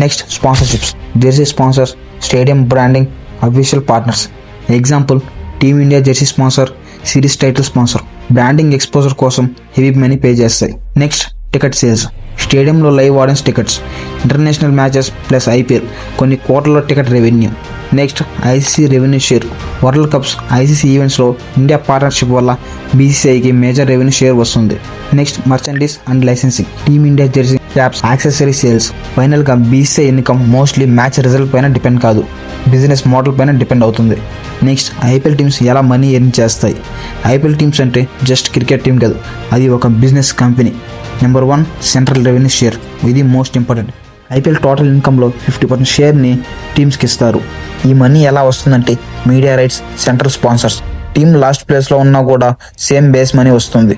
Next sponsorships, jersey sponsors, stadium branding, official partners. Example team India jersey sponsor, series title sponsor. Branding exposure కోసం heavy money pay చేస్తాయి. Next ticket sales, స్టేడియంలో live audience tickets, international matches plus IPL కొన్ని కోట్ల ticket revenue. Next ICC revenue share, world cups, ICC ఈవెంట్స్లో India partnership వల్ల బీసీసీఐకి major revenue share వస్తుంది. Next merchandise and licensing, team India jersey, caps, accessory sales. ఫైనల్గా BCCI income mostly match result పైన depend కాదు, business model పైన depend అవుతుంది. Next IPL teams ఎలా మనీ ఎర్న్ చేస్తాయి. ఐపీఎల్ టీమ్స్ అంటే జస్ట్ క్రికెట్ టీం కాదు, అది ఒక business company. Number 1 central revenue share, ఇది మోస్ట్ ఇంపార్టెంట్. ఐపీఎల్ టోటల్ ఇన్కంలో 50% షేర్ని టీమ్స్కి ఇస్తారు. ఈ మనీ ఎలా వస్తుందంటే media rights, central sponsors. Team last ప్లేస్లో ఉన్నా కూడా సేమ్ బేస్ మనీ వస్తుంది.